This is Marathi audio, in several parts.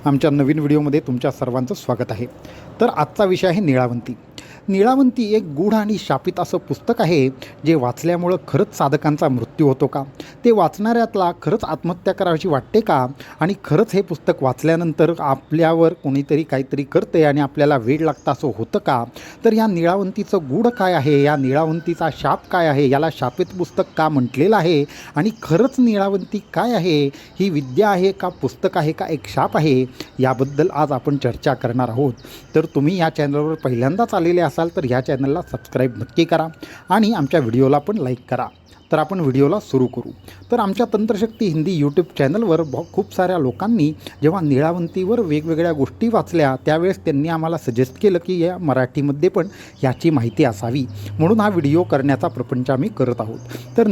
आमच्या नवीन व्हिडिओमध्ये तुमच्या सर्वांचं स्वागत आहे। तर आजचा विषय आहे नीळावंती। नीळावंती एक गूढ आणि शापित असं पुस्तक आहे जे वाचल्यामुळं खरंच साधकांचा मृत्यू होतो का, ते वाचणाऱ्याला खरंच आत्महत्या करावीशी वाटते का, आणि खरंच हे पुस्तक वाचल्यानंतर आपल्यावर कोणीतरी काहीतरी करते आणि आपल्याला वेड लागतं असं होतं का। तर या नीळावंतीचं गूढ काय आहे, या नीळावंतीचा शाप काय आहे, याला शापित पुस्तक का म्हटलेलं आहे, आणि खरंच नीळावंती काय आहे, ही विद्या आहे का पुस्तक आहे का एक शाप आहे, याबद्दल आज आपण चर्चा करणार आहोत। तर तुम्ही या चॅनलवर पहिल्यांदाच आलेले असाल तर ह्या चॅनलला सबस्क्राईब नक्की करा आणि आमच्या व्हिडिओला पण लाईक करा। तर आपण व्हिडिओला सुरू करू। तर आमच्या तंत्रशक्ती हिंदी यूट्यूब चॅनलवर खूप साऱ्या लोकांनी जेव्हा नीळावंतीवर वेगवेगळ्या गोष्टी वाचल्या त्यावेळेस त्यांनी आम्हाला सजेस्ट केलं की या मराठीमध्ये पण याची माहिती असावी, म्हणून हा व्हिडिओ करण्याचा प्रपंच आम्ही करत आहोत। तर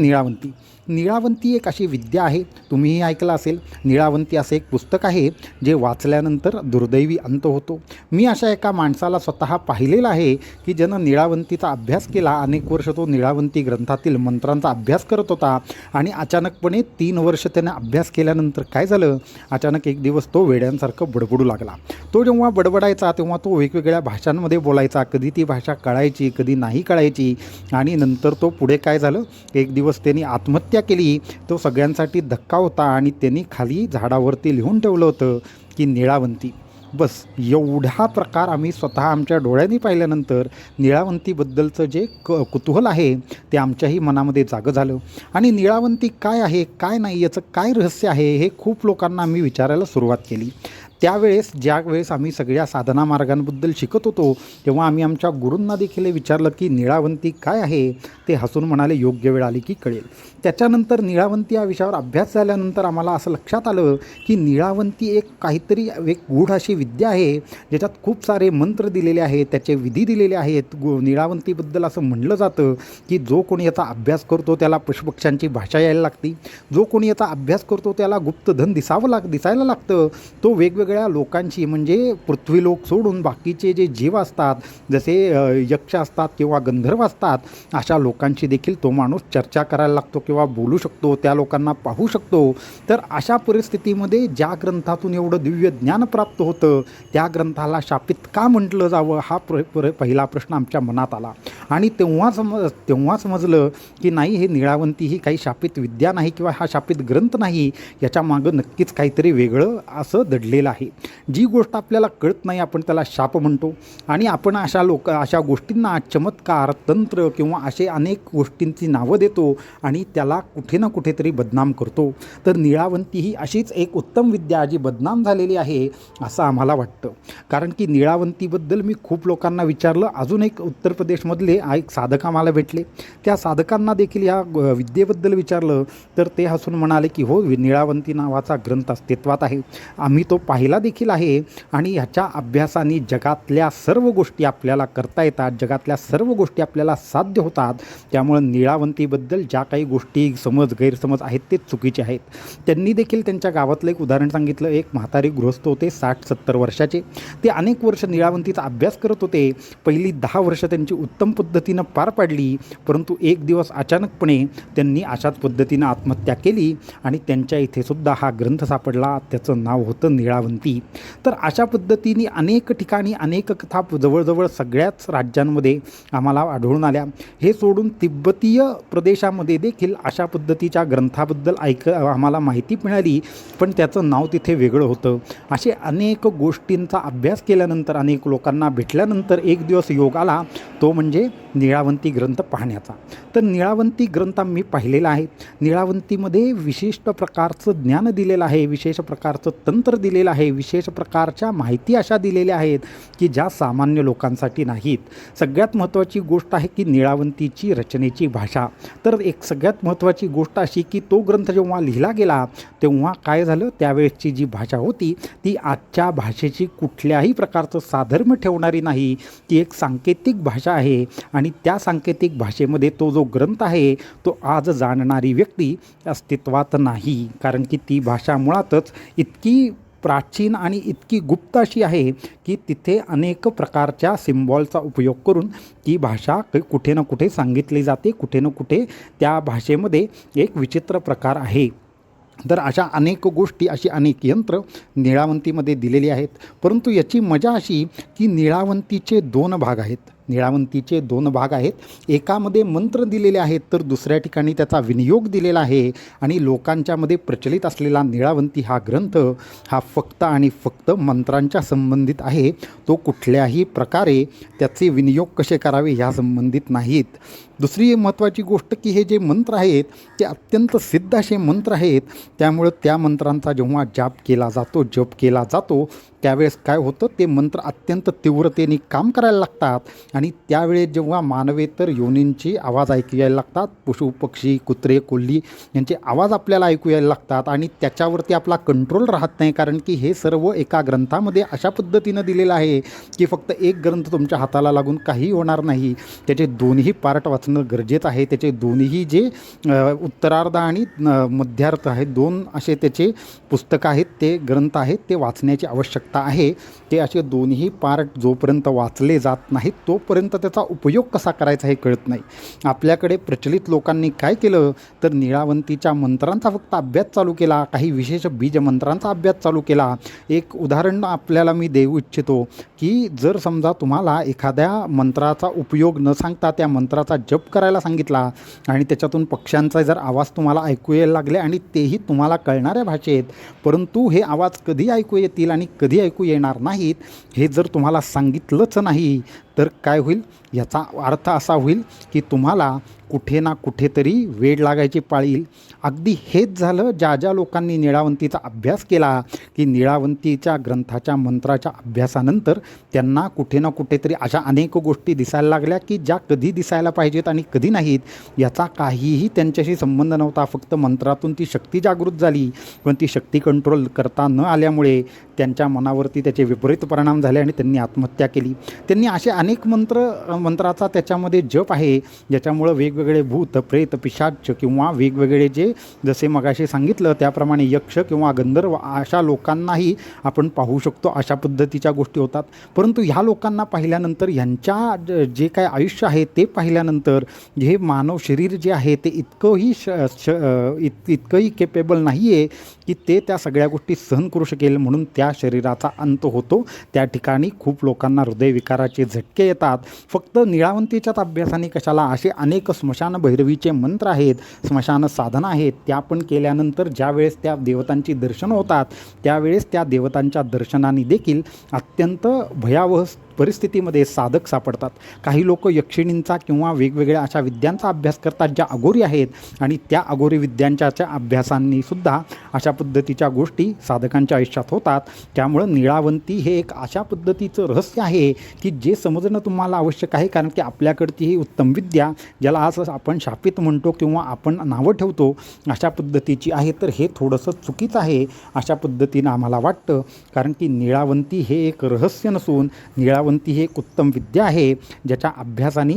नीळावंती एक अशी विद्या आहे, तुम्हीही ऐकलं असेल। नीळावंती असं एक पुस्तक आहे जे वाचल्यानंतर दुर्दैवी अंत होतो। मी अशा एका माणसाला स्वतः पाहिलेलं आहे की ज्यानं नीळावंतीचा अभ्यास केला। अनेक वर्ष तो नीळावंती ग्रंथातील मंत्रांचा अभ्यास करत होता आणि अचानकपणे 3 वर्ष त्याने अभ्यास केल्यानंतर काय झालं, अचानक एक दिवस तो वेड्यांसारखं बडबडू लागला। तो जेव्हा बडबडायचा तेव्हा तो वेगवेगळ्या भाषांमध्ये बोलायचा, कधी ती भाषा कळायची कधी नाही कळायची, आणि नंतर तो पुढे काय झालं, एक दिवस त्यांनी आत्महत्या केली। तो सगळ्यांसाठी धक्का होता आणि त्यांनी खाली झाडावरती लिहून ठेवलं होतं की नीळावंती। बस एवढा प्रकार आम्ही स्वतः आमच्या डोळ्यांनी पाहिल्यानंतर नीळावंतीबद्दलचं जे कुतूहल आहे ते आमच्याही मनामध्ये जागं झालं। आणि नीळावंती काय आहे काय नाही याचं काय रहस्य आहे हे खूप लोकांना आम्ही विचारायला सुरुवात केली। ज्यावेळेस आम्ही सगळ्या साधना मार्गांबद्दल शिकत होतो तेव्हा आम्ही आमच्या गुरूंना देखील विचारलं की नीळावंती काय आहे, ते हसून म्हणाले योग्य वेळ आली की कळेल। त्याच्यानंतर नीळावंती या विषयावर अभ्यास झाल्यानंतर आम्हाला असं लक्षात आलं की नीळावंती एक गूढ अशी विद्या आहे ज्याच्यात खूप सारे मंत्र दिलेले आहेत, त्याचे विधी दिलेले आहेत। नीळावंतीबद्दल असं म्हणलं जातं की जो कोणी याचा अभ्यास करतो त्याला पशुपक्ष्यांची भाषा यायला लागते, जो कोणी याचा अभ्यास करतो त्याला गुप्तधन दिसायला लागतं, तो वेगवेगळ्या लोकांची म्हणजे पृथ्वीलोक सोडून बाकीचे जे जीव असतात जसे यक्ष असतात किंवा गंधर्व असतात अशा लोकांची देखील तो माणूस चर्चा करायला लागतो किंवा बोलू शकतो, त्या लोकांना पाहू शकतो। तर अशा परिस्थितीमध्ये ज्या ग्रंथातून एवढं दिव्य ज्ञान प्राप्त होतं त्या ग्रंथाला शापित का म्हटलं जावं हा पहिला प्रश्न आमच्या मनात आला। आणि तेव्हा समजलं की नाही, हे नीळावंती ही काही शापित विद्या नाही किंवा हा शापित ग्रंथ नाही, याच्या मागं नक्कीच काहीतरी वेगळं असं दडलेलं आहे। जी गोष्ट आपल्याला कळत नाही आपण त्याला शाप म्हणतो, आणि आपण अशा गोष्टींना चमत्कार तंत्र किंवा असे अनेक गोष्टींची नावं देतो आणि त्याला कुठे ना कुठेतरी बदनाम करतो। तर नीळावंती ही अशीच एक उत्तम विद्या जी बदनाम झालेली आहे असं आम्हाला वाटतं। कारण की नीळावंतीबद्दल मी खूप लोकांना विचारलं। अजून एक उत्तर प्रदेशमधले एक साधक आम्हाला भेटले, त्या साधकांना देखील या विद्येबद्दल विचारलं तर ते हसून म्हणाले की हो, नीळावंती नावाचा ग्रंथ अस्तित्वात आहे, आम्ही तो पाहिला देखील आहे, आणि ह्याच्या अभ्यासाने जगातल्या सर्व गोष्टी आपल्याला करता येतात, जगातल्या सर्व गोष्टी आपल्याला साध्य होतात। त्यामुळं नीळावंतीबद्दल ज्या काही गोष्टी गैरसमज आहेत ते चुकीचे आहेत। त्यांनी देखील त्यांच्या गावातलं एक उदाहरण सांगितलं। एक म्हातारी गृहस्थ होते 60-70 वर्षाचे, ते अनेक वर्ष नीळावंतीचा अभ्यास करत होते। पहिली 10 वर्ष त्यांची उत्तम पद्धतीनं पार पाडली, परंतु एक दिवस अचानकपणे त्यांनी अशाच पद्धतीनं आत्महत्या केली आणि त्यांच्या इथे सुद्धा हा ग्रंथ सापडला, त्याचं नाव होतं नीळावंती। तर अशा पद्धतीने अनेक ठिकाणी अनेक कथा जवळजवळ सगळ्याच राज्यांमध्ये आम्हाला आढळून आल्या। हे सोडून तिब्बतीय प्रदेशामध्ये देखील अशा पद्धतीच्या ग्रंथाबद्दल आम्हाला माहिती मिळाली, पण त्याचं नाव तिथे वेगळं होतं। असे अनेक गोष्टींचा अभ्यास केल्यानंतर अनेक लोकांना भेटल्यानंतर एक दिवस योग आला, तो म्हणजे नीळावंती ग्रंथ पाहण्याचा। तर नीळावंती ग्रंथ मी पाहिलेला आहे। नीळावंतीमध्ये विशिष्ट प्रकारचं ज्ञान दिलेलं आहे, विशेष प्रकारचं तंत्र दिलेलं आहे, विशेष प्रकारच्या माहिती अशा दिलेल्या आहेत की ज्या सामान्य लोकांसाठी नाहीत। सगळ्यात महत्त्वाची गोष्ट आहे की नीळावंतीची रचनेची भाषा। तर एक सगळ्यात महत्त्वाची गोष्ट अशी की तो ग्रंथ जेव्हा लिहिला गेला तेव्हा काय झालं, त्यावेळेसची जी भाषा होती ती आजच्या भाषेची कुठल्याही प्रकारचं साधर्म्य ठेवणारी नाही, ती एक सांकेतिक भाषा आहे। आणि त्या सांकेतिक भाषेमध्ये तो जो ग्रंथ आहे तो आज जाणणारी व्यक्ती अस्तित्वात नाही, कारण की ती भाषा मुळातच इतकी प्राचीन आणि इतकी गुप्त अशी आहे की तिथे अनेक प्रकारच्या सिम्बॉलचा उपयोग करून ती भाषा कुठे ना कुठे सांगितली जाते, कुठे ना कुठे त्या भाषेमध्ये एक विचित्र प्रकार आहे। तर अशा अनेक गोष्टी, अशी अनेक यंत्र निळावंतीमध्ये दिलेली आहेत. परंतु याची मजा अशी की निळावंतीचे 2 भाग आहेत. निळावंतीचे 2 भाग आहेत. एकामध्ये मंत्र दिलेले आहेत, तर दुसऱ्या ठिकाणी त्याचा विनियोग दिलेला आहे. आणि लोकांच्यामध्ये प्रचलित असलेला निळावंती हा ग्रंथ हा फक्त आणि फक्त मंत्रांच्या संबंधित आहे. तो कुठल्याही प्रकारे त्याचे विनियोग कसे करावे ह्या संबंधित नाहीत. दुसरी महत्त्वाची गोष्ट की हे जे मंत्र आहेत ते अत्यंत सिद्ध असे मंत्र आहेत. त्यामुळं त्या मंत्रांचा जेव्हा जप केला जातो त्यावेळेस काय होतं, ते मंत्र अत्यंत तीव्रतेने काम करायला लागतात आणि त्यावेळेस जेव्हा मानवेतर योनींचे आवाज ऐकू यायला लागतात, पशु पक्षी कुत्रे कोल्ही यांचे आवाज आपल्याला ऐकू यायला लागतात आणि त्याच्यावरती आपला कंट्रोल राहत नाही. कारण की हे सर्व एका ग्रंथामध्ये अशा पद्धतीनं दिलेलं आहे की फक्त एक ग्रंथ तुमच्या हाताला लागून काही होणार नाही. त्याचे दोन्ही पार्ट वाचणं गरजेचं आहे. त्याचे दोन्ही जे उत्तरार्ध आणि मध्यार्थ आहेत, 2 असे त्याचे पुस्तकं आहेत, ते ग्रंथ आहेत, ते वाचण्याची आवश्यकता आहे. ते असे दोन्ही पार्ट जोपर्यंत वाचले जात नाहीत तोपर्यंत त्याचा उपयोग कसा करायचा हे कळत नाही. आपल्याकडे प्रचलित लोकांनी काय केलं तर निळावंतीच्या मंत्रांचा फक्त अभ्यास चालू केला, काही विशेष बीजमंत्रांचा अभ्यास चालू केला. एक उदाहरण आपल्याला मी देऊ इच्छितो की जर समजा तुम्हाला एखाद्या मंत्राचा उपयोग न सांगता त्या मंत्राचा जप करायला सांगितला आणि त्याच्यातून पक्ष्यांचा जर आवाज तुम्हाला ऐकू यायला लागले आणि तेही तुम्हाला कळणाऱ्या भाषेत, परंतु हे आवाज कधी ऐकू येतील आणि कधी ऐकू येणार नाहीत हे जर तुम्हाला सांगितलंच नाही तर काय होईल, याचा अर्थ असा होईल की तुम्हाला कुठे ना कुठेतरी वेड लागायची पाळी येईल. अगदी हेच झालं ज्या लोकांनी निळावंतीचा अभ्यास केला की निळावंतीच्या ग्रंथाच्या मंत्राच्या अभ्यासानंतर त्यांना कुठे ना कुठेतरी अशा अनेक गोष्टी दिसायला लागल्या की ज्या कधी दिसायला पाहिजेत आणि कधी नाहीत. याचा काहीही त्यांच्याशी संबंध नव्हता. फक्त मंत्रातून ती शक्ती जागृत झाली, पण ती शक्ती कंट्रोल करता न आल्यामुळे त्यांच्या मनावरती त्याचे विपरीत परिणाम झाले आणि त्यांनी आत्महत्या केली. त्यांनी असे अनेक मंत्राचा त्याच्यामध्ये जप आहे ज्याच्यामुळं वेगवेगळे भूत प्रेत पिशाच किंवा वेगवेगळे जे जसे मगाशी सांगितलं त्याप्रमाणे यक्ष किंवा गंधर्व अशा लोकांनाही आपण पाहू शकतो. अशा पद्धतीच्या गोष्टी होतात. परंतु ह्या लोकांना पाहिल्यानंतर ह्यांच्या जे काय आयुष्य आहे ते पाहिल्यानंतर हे मानव शरीर जे आहे ते इतकंही केपेबल नाही आहे की ते त्या सगळ्या गोष्टी सहन करू शकेल. म्हणून त्या शरीराचा अंत होतो. त्या ठिकाणी खूप लोकांना हृदयविकाराचे झटके येतात. फक्त निळावंतीच्याच अभ्यासाने कशाला, असे अनेक स्मशान भैरवीचे मंत्र आहेत, स्मशान साधना आहेत, त्या पण केल्यानंतर ज्यावेळेस त्या देवतांची दर्शनं होतात त्यावेळेस त्या देवतांच्या दर्शनाने देखील अत्यंत भयावह परिस्थितीमध्ये साधक सापडतात. काही लोक यक्षिणींचा किंवा वेगवेगळ्या अशा विद्यांचा अभ्यास करतात ज्या अघोरी आहेत आणि त्या अघोरी विद्यांच्या अभ्यासांनी सुद्धा अशा पद्धतीच्या गोष्टी साधकांच्या आयुष्यात होतात. त्यामुळं निळावंती हे एक अशा पद्धतीचं रहस्य आहे की जे समजणं तुम्हाला आवश्यक आहे. कारण की आपल्याकडची ही उत्तम विद्या ज्याला आज आपण शापित म्हणतो किंवा आपण नावं ठेवतो अशा पद्धतीची आहे, तर हे थोडंसं चुकीचं आहे अशा पद्धतीनं आम्हाला वाटतं. कारण की निळावंती हे एक रहस्य नसून निळावंती ही एक उत्तम विद्या आहे ज्याच्या अभ्यासाने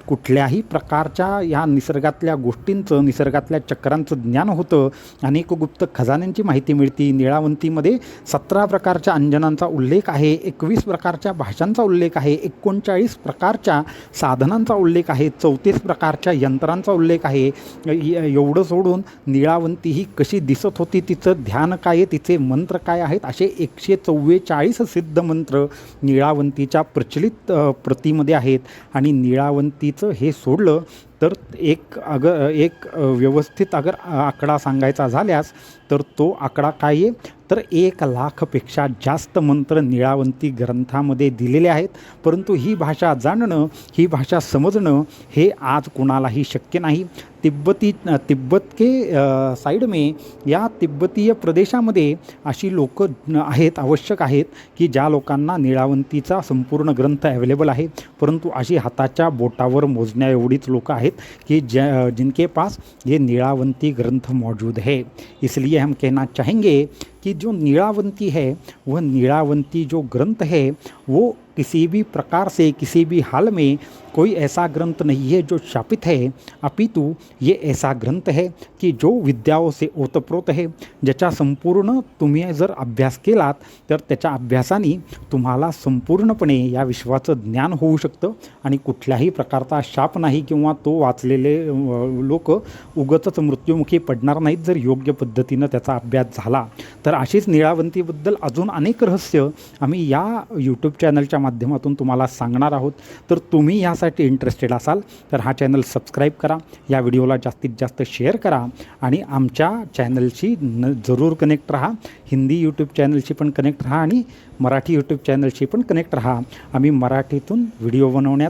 कुठल्याही प्रकारच्या या निसर्गातल्या गोष्टींचं, निसर्गातल्या चक्रांचं ज्ञान होतं. अनेक गुप्त खजान्यांची माहिती मिळते. निळावंतीमध्ये 17 प्रकारच्या अंजनांचा उल्लेख आहे, 21 प्रकारच्या भाषांचा उल्लेख आहे, 39 प्रकारच्या साधनांचा उल्लेख आहे, 34 प्रकारच्या यंत्रांचा उल्लेख आहे. एवढं सोडून निळावंती ही कशी दिसत होती, तिचं ध्यान काय आहे, तिचे मंत्र काय आहेत, असे 144 सिद्ध मंत्र निळावंतीच्या प्रचलित प्रतीमध्ये आहेत. आणि निळावंतीचं हे सोडलं तर एक व्यवस्थित आकडा सांगायचा झाल्यास तर तो आकडा काय आहे तर 1,00,000पेक्षा जास्त मंत्र निळावंती ग्रंथामध्ये दिलेले आहेत. परंतु ही भाषा जाणणं, ही भाषा समजणं हे आज कुणालाही शक्य नाही. तिब्बत के साइड में या तिब्बतीय प्रदेशामध्ये अशी लोक आहेत, आवश्यक आहेत की ज्या लोकांना निळावंतीचा संपूर्ण ग्रंथ अवेलेबल आहे. परंतु अशी हाताच्या बोटावर मोजण्या एवढीच लोक आहेत कि जिनके पास ये निळावंती ग्रंथ मौजूद है. इसलिए हम कहना चाहेंगे कि कि जो नीलावंती है वह नीलावंती जो ग्रंथ है वो किसी भी प्रकार से किसी भी हाल में कोई ऐसा ग्रंथ नहीं है जो शापित है, अपितु ये ऐसा ग्रंथ है की जो विद्याओं से ओतप्रोत आहे, ज्याचा संपूर्ण तुम्ही जर अभ्यास केलात तर त्याच्या अभ्यासाने तुम्हाला संपूर्णपणे या विश्वाचं ज्ञान होऊ शकतं आणि कुठल्याही प्रकारचा शाप नाही किंवा तो वाचलेले लोक उगाचच मृत्युमुखी पडणार नाहीत जर योग्य पद्धतीनं त्याचा अभ्यास झाला तर. अशीच नीलावंतीबद्दल अजून अनेक रहस्य आम्ही या यूट्यूब चॅनलच्या माध्यमातून तुम्हाला सांगणार आहोत. तर तुम्ही यासाठी इंटरेस्टेड असाल तर हा चॅनल सबस्क्राईब करा, या व्हिडिओला जास्तीत जास्त शेअर करा आणि आमच्या चॅनलशी जरूर कनेक्ट राहा. हिंदी यूट्यूब चॅनलशी पण कनेक्ट राहा आणि मराठी यूट्यूब चॅनलशी पण कनेक्ट राहा. आम्ही मराठीतून व्हिडिओ बनवण्यात